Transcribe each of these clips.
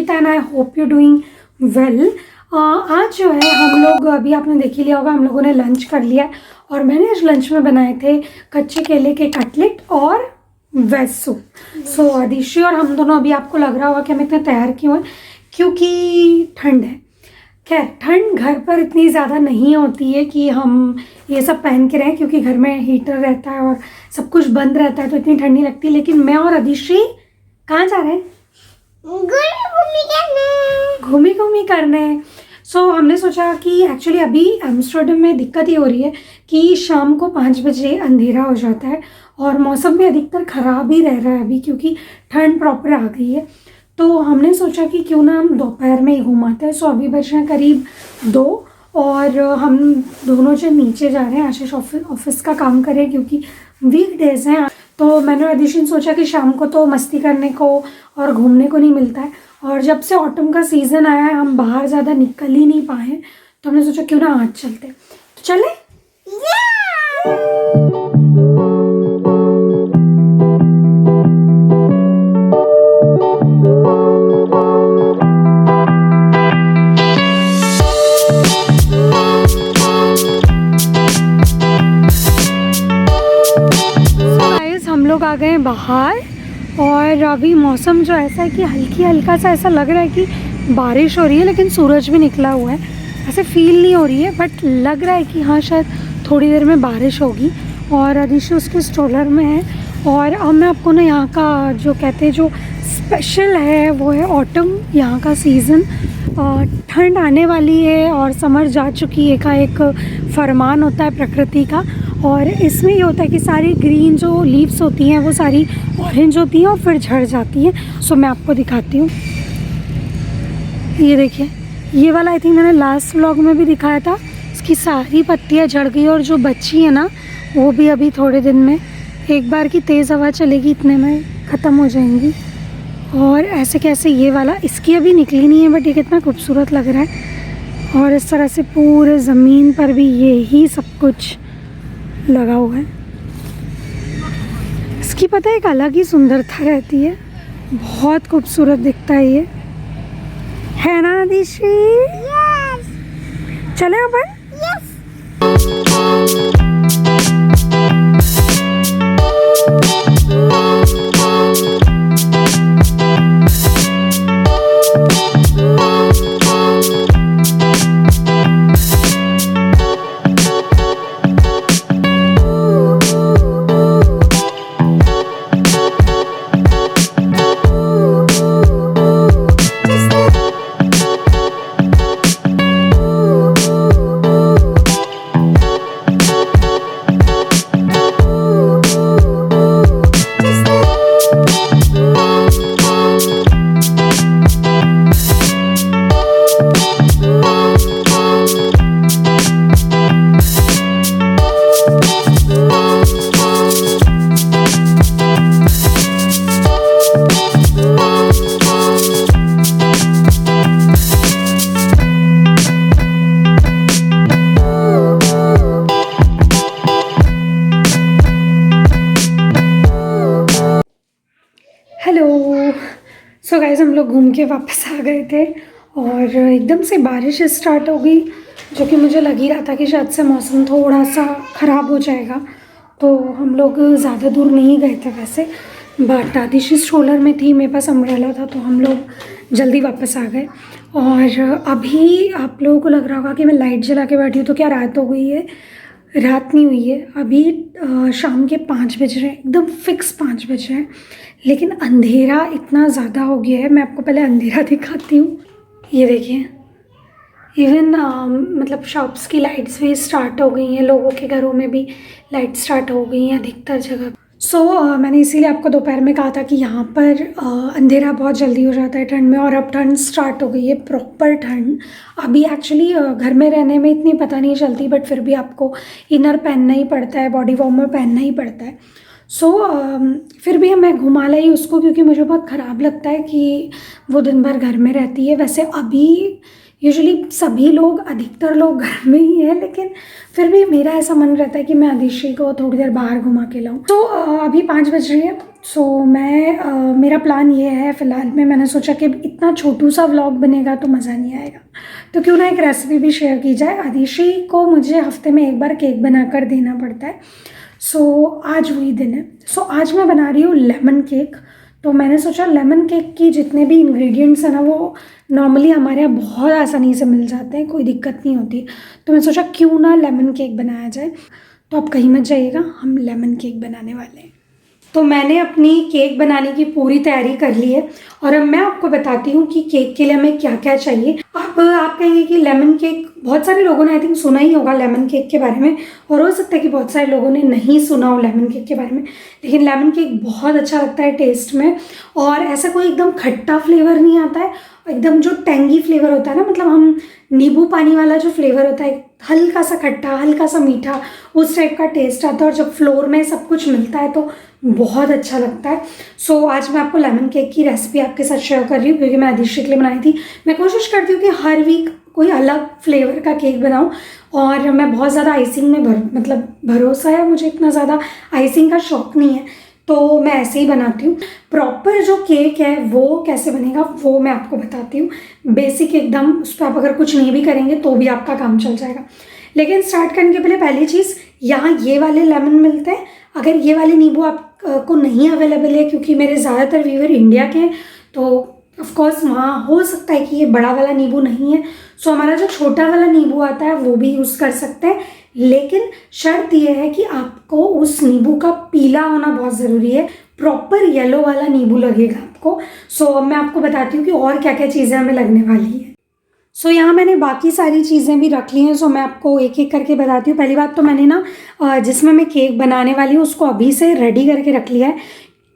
Health and I hope you doing well. आज जो है हम लोग, अभी आपने देख ही लिया होगा, हम लोगों ने लंच कर लिया है और मैंने आज लंच में बनाए थे कच्चे केले के कटलेट और वेज सूप। सो आदिशी और हम दोनों, अभी आपको लग रहा होगा कि हम इतने तैयार क्यों हैं, क्योंकि ठंड है। खैर, ठंड घर पर इतनी ज़्यादा नहीं होती है कि हम ये सब पहन के रहें, क्योंकि घर में हीटर रहता है और सब कुछ बंद रहता है तो इतनी ठंड नहीं लगती। लेकिन मैं और आदिशी कहाँ जा रहे हैं? घूमी घूमी करने। सो हमने सोचा कि एक्चुअली अभी एम्स्टर्डम में दिक्कत ये हो रही है कि शाम को 5 बजे अंधेरा हो जाता है और मौसम भी अधिकतर ख़राब ही रह रहा है अभी, क्योंकि ठंड प्रॉपर आ गई है। तो हमने सोचा कि क्यों ना हम दोपहर में ही घुमाते हैं। सो अभी बज रहे हैं करीब 2 और हम दोनों जन नीचे जा रहे हैं। आशीष ऑफिस का काम करें क्योंकि वीकडेज हैं। तो मैंने और आदिशी ने सोचा कि शाम को तो मस्ती करने को और घूमने को नहीं मिलता है, और जब से ऑटम का सीज़न आया है हम बाहर ज़्यादा निकल ही नहीं पाए, तो हमने सोचा क्यों ना आज चलते। तो चले? हम लोग आ गए बाहर और अभी मौसम जो ऐसा है कि हल्का सा ऐसा लग रहा है कि बारिश हो रही है, लेकिन सूरज भी निकला हुआ है। ऐसे फील नहीं हो रही है, बट लग रहा है कि हाँ शायद थोड़ी देर में बारिश होगी। और आदिशी उसके स्ट्रोलर में है। और अब मैं आपको ना यहाँ का जो कहते हैं जो स्पेशल है वो है ऑटम, यहाँ का सीज़न। ठंड आने वाली है और समर जा चुकी है का एक फरमान होता है प्रकृति का। और इसमें ये होता है कि सारी ग्रीन जो लीव्स होती हैं वो सारी ऑरेंज होती हैं और फिर झड़ जाती हैं। सो मैं आपको दिखाती हूँ। ये देखिए, ये वाला आई थिंक मैंने लास्ट व्लॉग में भी दिखाया था। इसकी सारी पत्तियाँ झड़ गई और जो बची है ना वो भी अभी थोड़े दिन में, एक बार की तेज़ हवा चलेगी इतने में ख़त्म हो जाएंगी। और ऐसे कैसे ये वाला, इसकी अभी निकली नहीं है, बट ये कितना खूबसूरत लग रहा है। और इस तरह से पूरे ज़मीन पर भी यही सब कुछ लगा हुआ है। इसकी पता है एक अलग ही सुंदरता रहती है, बहुत खूबसूरत दिखता है ये, है ना आदिशी? यस। चले अपन? यस। सो गाइस, हम लोग घूम के वापस आ गए थे और एकदम से बारिश स्टार्ट हो गई, जो कि मुझे लग ही रहा था कि शायद से मौसम थोड़ा सा ख़राब हो जाएगा। तो हम लोग ज़्यादा दूर नहीं गए थे वैसे, बट आदिशी स्ट्रोलर में थी, मेरे पास अम्ब्रेला था, तो हम लोग जल्दी वापस आ गए। और अभी आप लोगों को लग रहा होगा कि मैं लाइट जला के बैठी हूँ, तो क्या रात हो गई है? रात नहीं हुई है। अभी शाम के 5 बज रहे हैं, एकदम फिक्स 5 बज रहे हैं, लेकिन अंधेरा इतना ज़्यादा हो गया है। मैं आपको पहले अंधेरा दिखाती हूँ। ये देखिए, इवन मतलब शॉप्स की लाइट्स भी स्टार्ट हो गई हैं, लोगों के घरों में भी लाइट स्टार्ट हो गई हैं अधिकतर जगह। सो मैंने इसीलिए आपको दोपहर में कहा था कि यहाँ पर अंधेरा बहुत जल्दी हो जाता है ठंड में, और अब ठंड स्टार्ट हो गई है, प्रॉपर ठंड। अभी एक्चुअली घर में रहने में इतनी पता नहीं चलती, बट फिर भी आपको इनर पहनना ही पड़ता है, बॉडी वार्मर पहनना ही पड़ता है। सो फिर भी मैं घुमा लाई उसको, क्योंकि मुझे बहुत ख़राब लगता है कि वो दिन भर घर में रहती है। वैसे अभी यूजुअली सभी लोग, अधिकतर लोग घर में ही है, लेकिन फिर भी मेरा ऐसा मन रहता है कि मैं अधिश्री को थोड़ी देर बाहर घुमा के लाऊं। तो अभी 5 बज रही है। सो मेरा प्लान ये है फ़िलहाल में, मैंने सोचा कि इतना छोटू सा व्लॉग बनेगा तो मज़ा नहीं आएगा, तो क्यों ना एक रेसिपी भी शेयर की जाए। अधिश्री को मुझे हफ्ते में एक बार केक बनाकर देना पड़ता है। सो आज वही दिन है। सो आज मैं बना रही हूँ लेमन केक। तो मैंने सोचा लेमन केक की जितने भी इंग्रेडिएंट्स हैं ना, वो नॉर्मली हमारे यहाँ बहुत आसानी से मिल जाते हैं, कोई दिक्कत नहीं होती। तो मैं सोचा क्यों ना लेमन केक बनाया जाए। तो आप कहीं मत जाइएगा, हम लेमन केक बनाने वाले हैं। तो मैंने अपनी केक बनाने की पूरी तैयारी कर ली है और अब मैं आपको बताती हूँ कि केक के लिए हमें क्या क्या चाहिए। अब आप कहेंगे कि लेमन केक, बहुत सारे लोगों ने आई थिंक सुना ही होगा लेमन केक के बारे में, और हो सकता है कि बहुत सारे लोगों ने नहीं सुना हो लेमन केक के बारे में, लेकिन लेमन केक बहुत अच्छा लगता है टेस्ट में। और ऐसा कोई एकदम खट्टा फ्लेवर नहीं आता है, एकदम जो टेंगी फ्लेवर होता है ना, मतलब हम नींबू पानी वाला जो फ्लेवर होता है, हल्का सा खट्टा हल्का सा मीठा, उस टाइप का टेस्ट आता है। और जब फ्लोर में सब कुछ मिलता है तो बहुत अच्छा लगता है। सो आज मैं आपको लेमन केक की रेसिपी आपके साथ शेयर कर रही हूँ, क्योंकि मैं अधिश्री के लिए बनाई थी। मैं कोशिश करती हूँ कि हर वीक कोई अलग फ्लेवर का केक बनाऊँ, और मैं बहुत ज़्यादा आइसिंग में भरोसा है मुझे, इतना ज़्यादा आइसिंग का शौक़ नहीं है, तो मैं ऐसे ही बनाती हूँ। प्रॉपर जो केक है वो कैसे बनेगा वो मैं आपको बताती हूँ, बेसिक एकदम। उस पर आप अगर कुछ नहीं भी करेंगे तो भी आपका काम चल जाएगा। लेकिन स्टार्ट करने के पहले पहली चीज़, यहाँ ये वाले लेमन मिलते हैं। अगर ये वाले नींबू आपको नहीं अवेलेबल है, क्योंकि मेरे ज़्यादातर व्यूअर इंडिया के हैं, तो ऑफकोर्स वहाँ हो सकता है कि ये बड़ा वाला नींबू नहीं है। सो हमारा जो छोटा वाला नींबू आता है वो भी यूज़ कर सकते हैं, लेकिन शर्त यह है कि आपको उस नींबू का पीला होना बहुत ज़रूरी है, प्रॉपर येलो वाला नींबू लगेगा आपको। सो अब मैं आपको बताती हूँ कि और क्या क्या चीज़ें हमें लगने वाली है। सो यहाँ मैंने बाकी सारी चीज़ें भी रख ली हैं। सो मैं आपको एक एक करके बताती हूँ। पहली बात तो मैंने ना जिसमें मैं केक बनाने वाली हूँ उसको अभी से रेडी करके रख लिया है।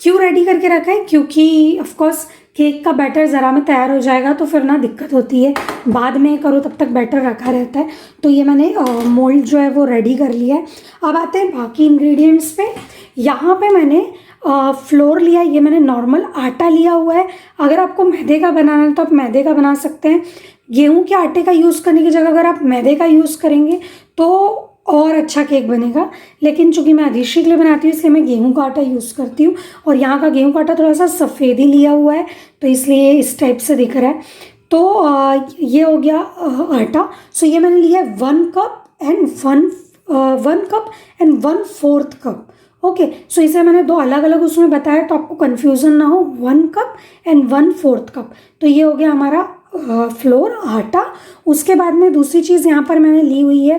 क्यों रेडी करके रखा है? क्योंकि ऑफकोर्स केक का बैटर ज़रा में तैयार हो जाएगा तो फिर ना दिक्कत होती है, बाद में करो तब तक बैटर रखा रहता है। तो ये मैंने मोल्ड जो है वो रेडी कर लिया है। अब आते हैं बाकी इंग्रेडिएंट्स पे। यहाँ पे मैंने फ्लोर लिया, ये मैंने नॉर्मल आटा लिया हुआ है। अगर आपको मैदे का बनाना है तो आप मैदे का बना सकते हैं। गेहूं के आटे का यूज़ करने की जगह अगर आप मैदे का यूज़ करेंगे तो और अच्छा केक बनेगा, लेकिन चूंकि मैं अधिश्री के लिए बनाती हूँ इसलिए मैं गेहूं का आटा यूज़ करती हूँ। और यहाँ का गेहूं का आटा थोड़ा सा सफ़ेद ही लिया हुआ है, तो इसलिए इस टाइप से दिख रहा है। तो ये हो गया आटा। सो ये मैंने लिया है 1 कप एंड 1/4 कप। ओके, सो इसे मैंने 2 अलग अलग उसमें बताया तो आपको कन्फ्यूज़न ना हो। 1 कप एंड 1/4 कप। तो ये हो गया हमारा फ्लोर आटा। उसके बाद में दूसरी चीज़ यहाँ पर मैंने ली हुई है,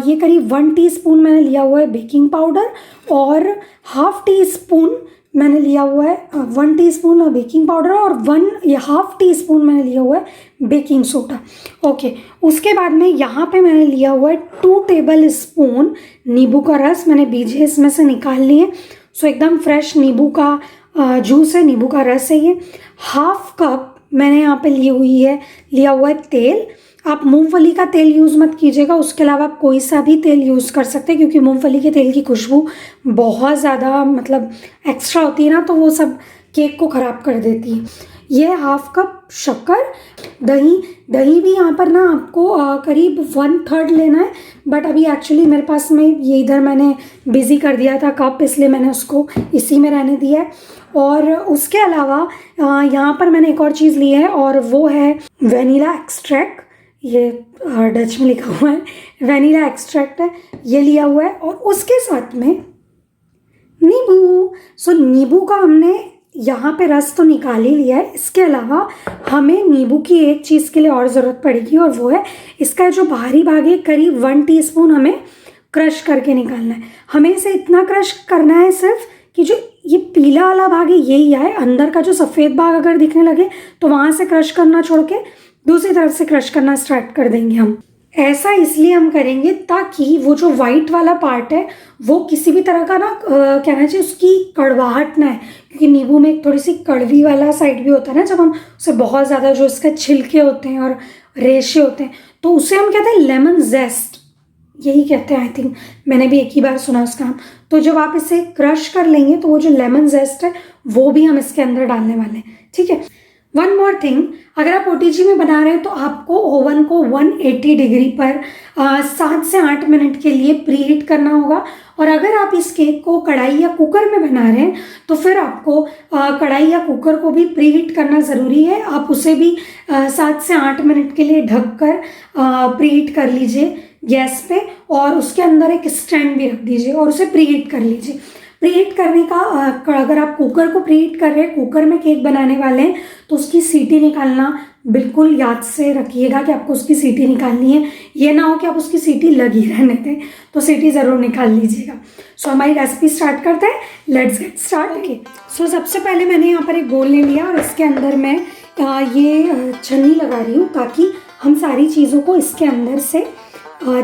ये करीब 1 टीस्पून मैंने लिया हुआ है बेकिंग पाउडर, और हाफ़ टीस्पून मैंने लिया हुआ है 1 टीस्पून बेकिंग पाउडर, और 1.5 टीस्पून मैंने लिया हुआ है बेकिंग सोडा। ओके, उसके बाद में यहाँ पे मैंने लिया हुआ है 2 टेबल स्पून नींबू का रस। मैंने बीजे इसमें से निकाल लिए। सो एकदम फ्रेश नींबू का जूस है, नींबू का रस है ये। हाफ कप मैंने यहाँ पे लिया हुआ है तेल। आप मूंगफली का तेल यूज़ मत कीजिएगा, उसके अलावा आप कोई सा भी तेल यूज़ कर सकते हैं, क्योंकि मूंगफली के तेल की खुशबू बहुत ज़्यादा एक्स्ट्रा होती है ना, तो वो सब केक को ख़राब कर देती है। ये हाफ कप शक्कर, दही भी यहाँ पर ना आपको करीब 1/3 लेना है, बट अभी एक्चुअली मेरे पास में ये इधर मैंने बिज़ी कर दिया था कप, इसलिए मैंने उसको इसी में रहने दिया है। और उसके अलावा यहाँ पर मैंने एक और चीज़ ली है, और वो है वेनिला एक्सट्रैक्ट। ये डच में लिखा हुआ है वेनिला एक्सट्रैक्ट है, ये लिया हुआ है। और उसके साथ में नींबू। सो नींबू का हमने यहाँ पे रस तो निकाल ही लिया है। इसके अलावा हमें नींबू की एक चीज़ के लिए और ज़रूरत पड़ेगी, और वो है इसका जो बाहरी भाग है, करीब 1 टीस्पून हमें क्रश करके निकालना है। हमें इसे इतना क्रश करना है सिर्फ कि जो ये पीला वाला भाग है यही आए, अंदर का जो सफ़ेद भाग अगर दिखने लगे तो वहाँ से क्रश करना छोड़ के दूसरी तरफ से क्रश करना स्टार्ट कर देंगे हम। ऐसा इसलिए हम करेंगे ताकि वो जो वाइट वाला पार्ट है वो किसी भी तरह का ना कहना चाहिए उसकी कड़वाहट ना है, क्योंकि नींबू में एक थोड़ी सी कड़वी वाला साइड भी होता है ना, जब हम उसे बहुत ज़्यादा जो इसके छिलके होते हैं और रेशे होते हैं तो उसे हम कहते हैं लेमन जेस्ट, यही कहते हैं। आई थिंक मैंने भी एक ही बार सुना उसका नाम। तो जब आप इसे क्रश कर लेंगे तो वो जो लेमन जेस्ट है वो भी हम इसके अंदर डालने वाले हैं, ठीक है। वन मोर थिंग, अगर आप ओटीजी में बना रहे हैं तो आपको ओवन को 180 डिग्री पर 7 से 8 मिनट के लिए प्री हीट करना होगा। और अगर आप इस केक को कढ़ाई या कुकर में बना रहे हैं तो फिर आपको कढ़ाई या कुकर को भी प्री हीट करना ज़रूरी है। आप उसे भी 7 से 8 मिनट के लिए ढक कर प्री हीट कर लीजिए गैस पे, और उसके अंदर एक स्टैंड भी रख दीजिए और उसे प्री हीट कर लीजिए। प्रीहीट करने का अगर आप कुकर को प्रीहीट कर रहे हैं, कुकर में केक बनाने वाले हैं, तो उसकी सीटी निकालना बिल्कुल याद से रखिएगा कि आपको उसकी सीटी निकालनी है। ये ना हो कि आप उसकी सीटी लगी रहने दें, तो सीटी ज़रूर निकाल लीजिएगा। सो हमारी रेसिपी स्टार्ट करते हैं, लेट्स गेट स्टार्ट। ओके, सो सबसे पहले मैंने यहाँ पर एक बोल ले लिया और इसके अंदर मैं ये छन्नी लगा रही हूँ ताकि हम सारी चीज़ों को इसके अंदर से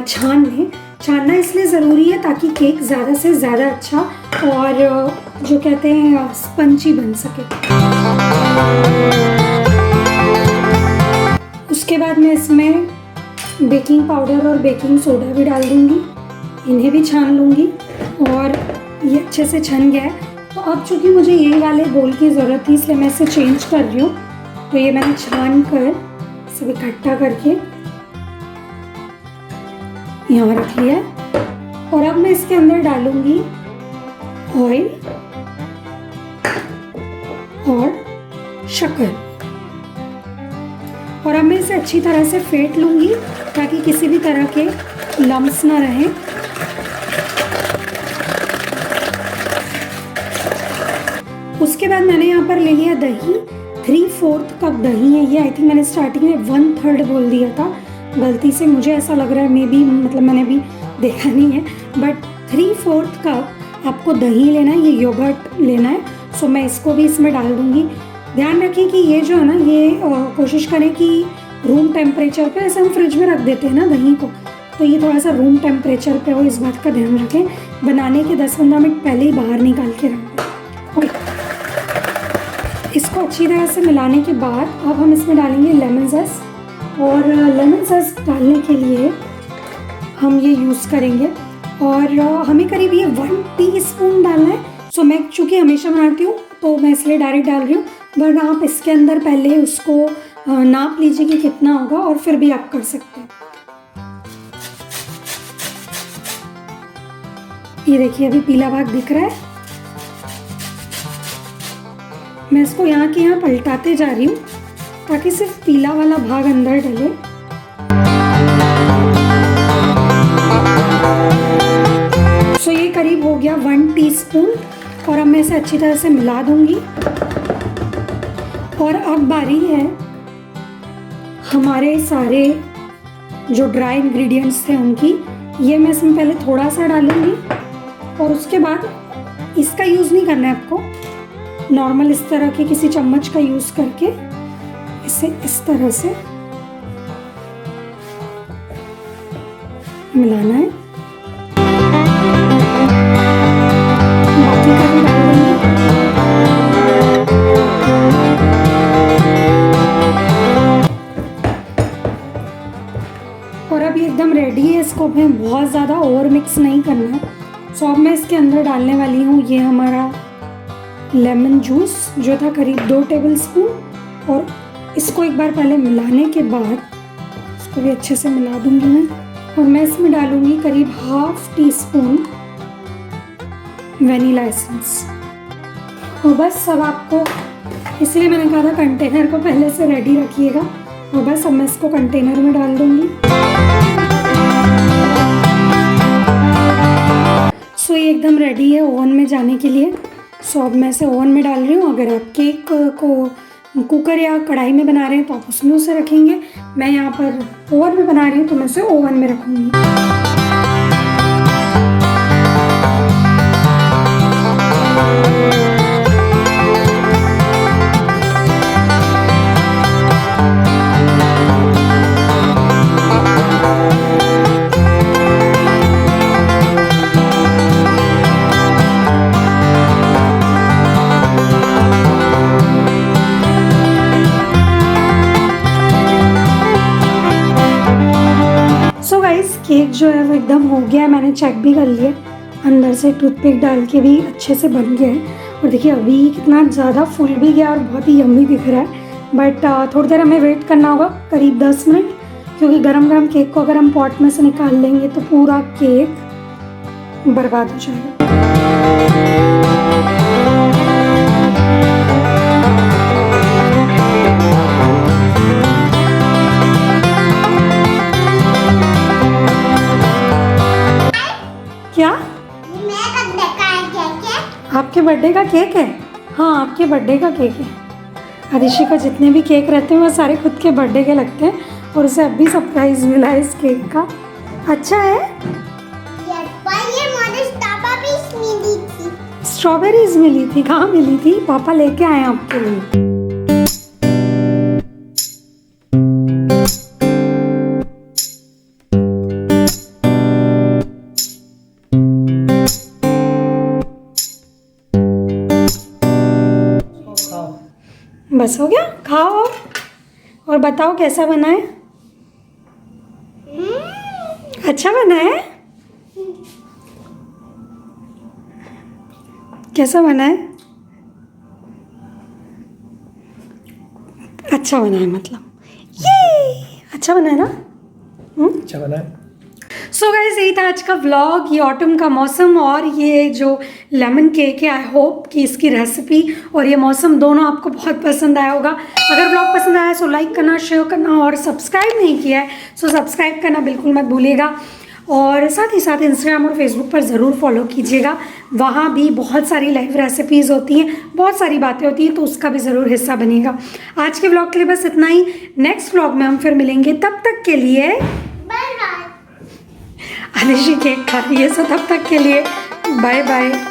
छान लें। छानना इसलिए ज़रूरी है ताकि केक ज़्यादा से ज़्यादा अच्छा और जो कहते हैं स्पंजी बन सके। उसके बाद मैं इसमें बेकिंग पाउडर और बेकिंग सोडा भी डाल दूँगी, इन्हें भी छान लूँगी और ये अच्छे से छन गया है। तो अब चूँकि मुझे ये वाले बोल की ज़रूरत थी इसलिए मैं इसे चेंज कर रही हूँ। तो ये मैंने छान कर सब इकट्ठा करके यहाँ रख लिया है। और अब मैं इसके अंदर डालूंगी ऑयल और शक्कर, और अब मैं इसे अच्छी तरह से फेंट लूंगी ताकि किसी भी तरह के लम्स ना रहें। उसके बाद मैंने यहाँ पर ले लिया दही, 3/4 कप दही है ये। आई थिंक मैंने स्टार्टिंग में 1/3 बोल दिया था, गलती से मुझे ऐसा लग रहा है, मे बी मतलब मैंने भी देखा नहीं है, बट 3/4 कप आपको दही लेना है, ये योगर्ट लेना है। सो मैं इसको भी इसमें डाल दूँगी। ध्यान रखें कि ये जो है ना, ये कोशिश करें कि रूम टेम्परेचर पे, ऐसे हम फ्रिज में रख देते हैं ना दही को, तो ये थोड़ा सा रूम टेम्परेचर पे हो, इस बात का ध्यान रखें। बनाने के 10-15 मिनट पहले ही बाहर निकाल के रख दें। इसको अच्छी तरह से मिलाने के बाद अब हम इसमें डालेंगे लेमन ज़ेस्ट, और लेमन ज़ेस्ट डालने के लिए हम ये यूज़ करेंगे और हमें करीब ये 1 टीस्पून डालना है। सो मैं चूँकि हमेशा बनाती हूँ तो मैं इसलिए डायरेक्ट डाल रही हूँ, वरना आप इसके अंदर पहले उसको नाप लीजिए कि कितना होगा और फिर भी आप कर सकते हैं। ये देखिए अभी पीला भाग दिख रहा है, मैं इसको यहाँ के यहाँ पलटाते जा रही हूँ ताकि सिर्फ पीला वाला भाग अंदर डले। सो ये करीब हो गया 1 टीस्पून, और अब मैं इसे अच्छी तरह से मिला दूंगी। और अब बारी है हमारे सारे जो ड्राई इंग्रेडिएंट्स थे उनकी। ये मैं इसमें पहले थोड़ा सा डालूंगी और उसके बाद इसका यूज़ नहीं करना है आपको, नॉर्मल इस तरह के किसी चम्मच का यूज़ करके इसे इस तरह से मिलाना है। बाकी का भी डाल देंगे। और अब ये एकदम रेडी है, इसको हमें बहुत ज़्यादा ओवर मिक्स नहीं करना है। सो अब मैं इसके अंदर डालने वाली हूँ ये हमारा लेमन जूस जो था करीब 2 टेबलस्पून, और इसको एक बार पहले मिलाने के बाद इसको भी अच्छे से मिला दूंगी मैं। और मैं इसमें डालूंगी करीब 1/2 टीस्पून वनीला एसेंस। और बस अब आपको, इसलिए मैंने कहा था कंटेनर को पहले से रेडी रखिएगा। और बस अब मैं इसको कंटेनर में डाल दूंगी। सो ये एकदम रेडी है ओवन में जाने के लिए। सो अब मैं इसे ओवन में डाल रही हूँ। अगर आप केक को कुकर या कढ़ाई में बना रहे हैं तो आप उसमें उसे रखेंगे। मैं यहाँ पर ओवन में बना रही हूँ तो मैं उसे ओवन में रखूँगी। केक जो है वो एकदम हो गया है, मैंने चेक भी कर लिया, अंदर से टूथपिक डाल के भी अच्छे से बन गया है। और देखिए अभी कितना ज़्यादा फूल भी गया और बहुत ही यम्मी दिख रहा है। बट थोड़ी देर हमें वेट करना होगा, करीब 10 मिनट, क्योंकि गरम गरम केक को अगर हम पॉट में से निकाल लेंगे तो पूरा केक बर्बाद हो जाएगा। क्या? आपके बर्थडे का केक है? हाँ, आपके बर्थडे का केक है। आदिशि का जितने भी केक रहते हैं वो सारे खुद के बर्थडे के लगते हैं और उसे अभी सरप्राइज मिला है इस केक का। अच्छा है? स्ट्रॉबेरीज मिली थी। कहाँ मिली थी? पापा लेके आए आपके लिए। बस हो गया, खाओ और बताओ कैसा बना है। अच्छा बना है? कैसा बना है? अच्छा बना है मतलब, ये अच्छा बना है ना? अच्छा बना है। सो गाइस, यही था आज का व्लॉग। ये ऑटम का मौसम और ये जो लेमन केक है, आई होप कि इसकी रेसिपी और ये मौसम दोनों आपको बहुत पसंद आया होगा। अगर व्लॉग पसंद आया सो लाइक करना, शेयर करना और सब्सक्राइब नहीं किया है सो सब्सक्राइब करना बिल्कुल मत भूलिएगा। और साथ ही साथ इंस्टाग्राम और फेसबुक पर ज़रूर फॉलो कीजिएगा, वहाँ भी बहुत सारी लाइव रेसिपीज़ होती हैं, बहुत सारी बातें होती हैं, तो उसका भी ज़रूर हिस्सा बनिएगा। आज के व्लॉग के लिए बस इतना ही। नेक्स्ट व्लॉग में हम फिर मिलेंगे, तब तक के लिए आदिशि केक खा रही है, सो तब तक के लिए बाय बाय।